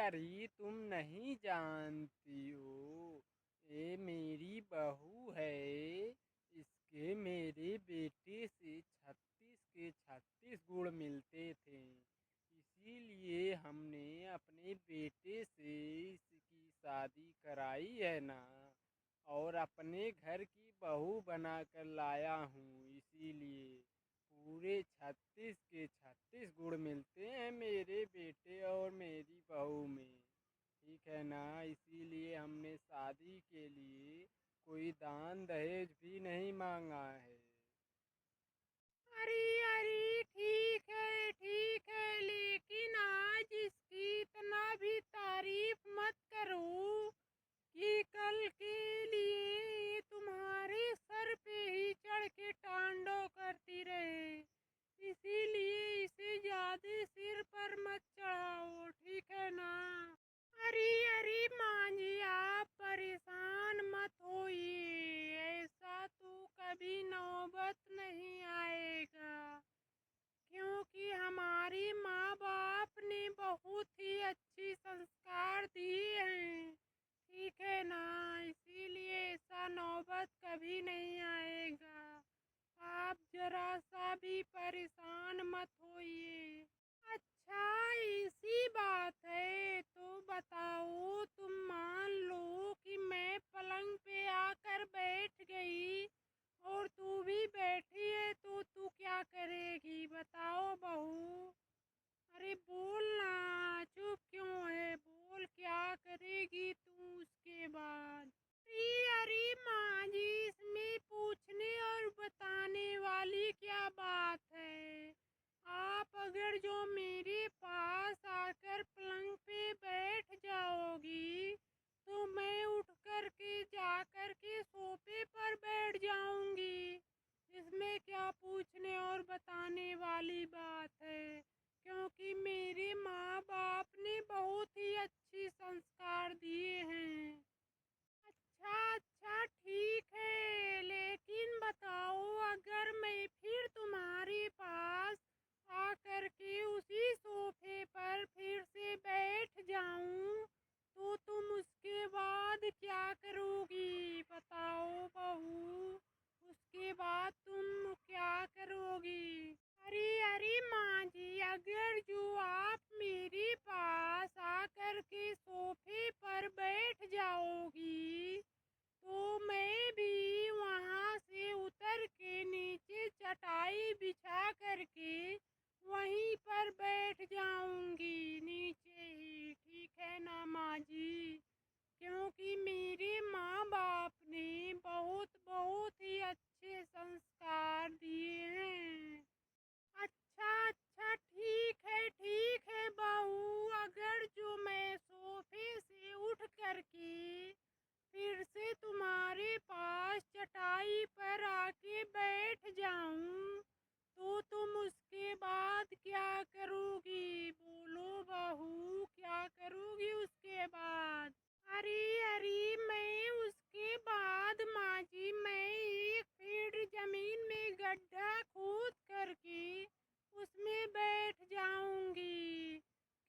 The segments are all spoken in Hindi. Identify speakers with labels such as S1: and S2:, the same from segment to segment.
S1: अरे तुम नहीं जानती हो, ये मेरी बहू है। इसके मेरे बेटे से 36 के 36 गुण मिलते थे। इसीलिए हमने अपने बेटे से इसकी शादी कराई है ना, और अपने घर की बहू बनाकर लाया हूँ। इसीलिए पूरे 36 के 36 गुण मिलते हैं मेरे बेटे और मेरी बहू में। ठीक है ना, इसीलिए हमने शादी के लिए कोई दान दहेज भी नहीं मांगा है।
S2: अरे अरे ठीक है लेकिन आज इसकी इतना भी तारीफ मत करो कि कल के लिए तुम्हारे सर पे ही चढ़ के टांडव करती रहे। इसीलिए इसे ज्यादा सिर पर मत चढ़ाओ, ठीक है ना। अरे अरे माँ जी, आप परेशान मत होइए, ऐसा तो कभी नौबत नहीं आएगा, क्योंकि हमारे माँ बाप ने बहुत ही अच्छी संस्कार दिए हैं, ठीक है ना। इसीलिए ऐसा नौबत कभी नहीं आएगा। आप जरा सा भी परेशान मत होइए। अच्छा, ऐसी बात है तो बताओ, तुम मान लो कि मैं पलंग पे आकर बैठ गई और तू भी बैठी है, तो तू क्या करेगी बताओ बहू। अरे बोल ना, चुप क्यों है, बोल क्या करेगी तू उसके बाद। अरे अरे माँ जी, इसमें पूछने और बताने वाली क्या बात है। आप अगर जो मेरे पास आकर पलंग पे बैठ जाओगी तो मैं उठ कर के जा कर के सोफे पर बैठ जाऊंगी। इसमें क्या पूछने और बताने वाली बात है, क्योंकि मेरे माँ बाप ने बहुत ही अच्छी संस्कार दिए हैं। अच्छा अच्छा ठीक है, लेकिन बताओ, अगर मैं फिर तुम्हारे पास आकर के उसी सोफे पर फिर से बैठ जाऊं तो तुम उसके बाद क्या करोगी बताओ बहू। उसके बाद तुम क्या करोगी। अरे अरे माँ जी, अगर जो आप मेरे पास आकर के सोफे पर बैठ जाओगी तो मैं भी वहाँ से उतर के नीचे चटाई बिछा करके वहीं पर बैठ जाऊंगी नीचे ही, ठीक है ना माँ जी। क्योंकि मेरे माँ बाप ने बहुत बहुत ही अच्छे संस्कार दिए हैं। अच्छा अच्छा ठीक है बहू, अगर जो मैं सोफे से उठ करके फिर से तुम्हारे पास चटाई पर आके बैठ जाऊं तो तुम उसके बाद क्या करोगी, बोलो बहू क्या करोगी उसके बाद। अरे अरे मैं उसके बाद माँ जी, मैं 1 फीट जमीन में गड्ढा खोद करके उसमें बैठ जाऊंगी,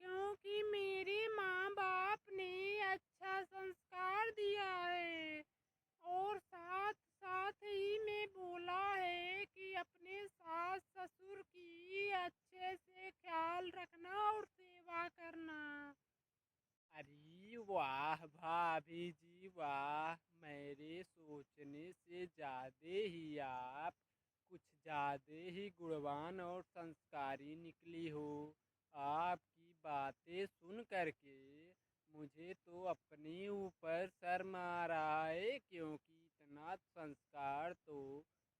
S2: क्योंकि मेरे माँ बाप ने अच्छा संस्कार दिया है। और साथ साथ ही में बोला है कि अपने सास ससुर की अच्छे से ख्याल रखना और सेवा करना।
S1: अरे वाह भाभी जी वाह, मेरे सोचने से ज़्यादा ही आप कुछ ज़्यादा ही गुणवान और संस्कारी निकली हो। आपकी बातें सुन करके मुझे तो अपने ऊपर शर्म आ रहा है, क्योंकि इतना संस्कार तो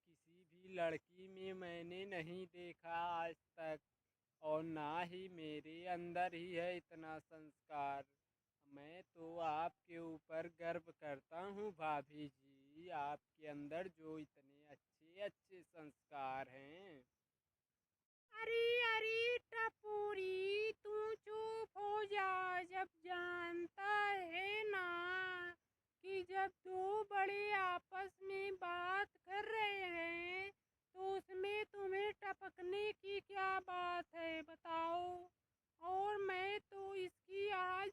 S1: किसी भी लड़की में मैंने नहीं देखा आज तक, और ना ही मेरे अंदर ही है इतना संस्कार। मैं तो आपके ऊपर गर्व करता हूँ भाभी जी, आपके अंदर जो इतने अच्छे अच्छे संस्कार हैं।
S2: अरे अरे टपोरी, तू चुप हो जा। जब जानता है ना कि जब दो बड़े आपस में बात कर रहे हैं तो उसमें तुम्हें टपकने की क्या बात है बताओ। और मैं तो इसकी आज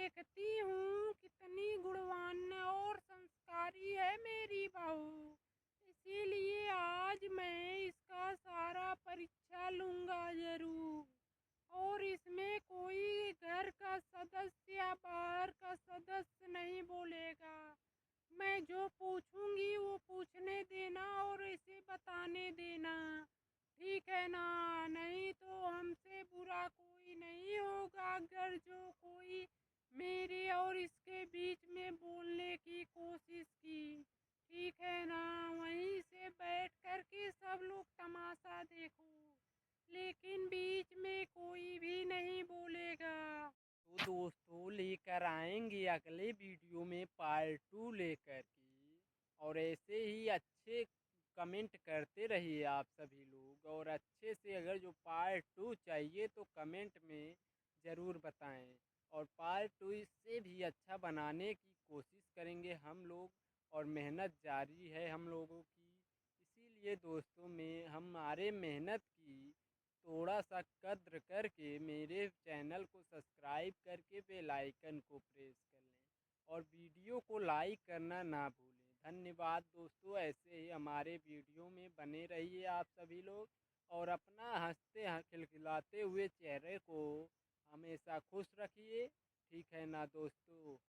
S2: देखती हूँ कितनी गुणवान और संस्कारी है मेरी बहू, इसीलिए आज मैं इसका सारा परीक्षा लूँगा ज़रूर। और इसमें कोई घर का सदस्य या बाहर का सदस्य नहीं बोलेगा। मैं जो पूछूंगी वो पूछने देना और इसे बताने देना, ठीक है ना? नहीं तो हमसे बुरा कोई नहीं होगा अगर जो कोई मेरे और इसके बीच में बोलने की कोशिश की, ठीक है ना? वहीं से बैठ कर के सब लोग तमाशा देखो, लेकिन बीच में कोई भी नहीं बोलेगा।
S1: तो दोस्तों लेकर आएंगे अगले वीडियो में पार्ट 2 लेकर के, और ऐसे ही अच्छे कमेंट करते रहिए आप सभी लोग, और अच्छे से अगर जो पार्ट 2 चाहिए तो कमेंट में ज़रूर बताएं, और पार्ट 2 इससे भी अच्छा बनाने की कोशिश करेंगे हम लोग, और मेहनत जारी है हम लोगों की। इसीलिए दोस्तों में हमारे मेहनत की थोड़ा सा कद्र करके मेरे चैनल को सब्सक्राइब करके बेल आइकन को प्रेस कर लें, और वीडियो को लाइक करना ना भूलें। धन्यवाद दोस्तों, ऐसे ही हमारे वीडियो में बने रहिए आप सभी लोग, और अपना हंसते खिलखिलाते हुए चेहरे को हमेशा खुश रखिए, ठीक है ना दोस्तों।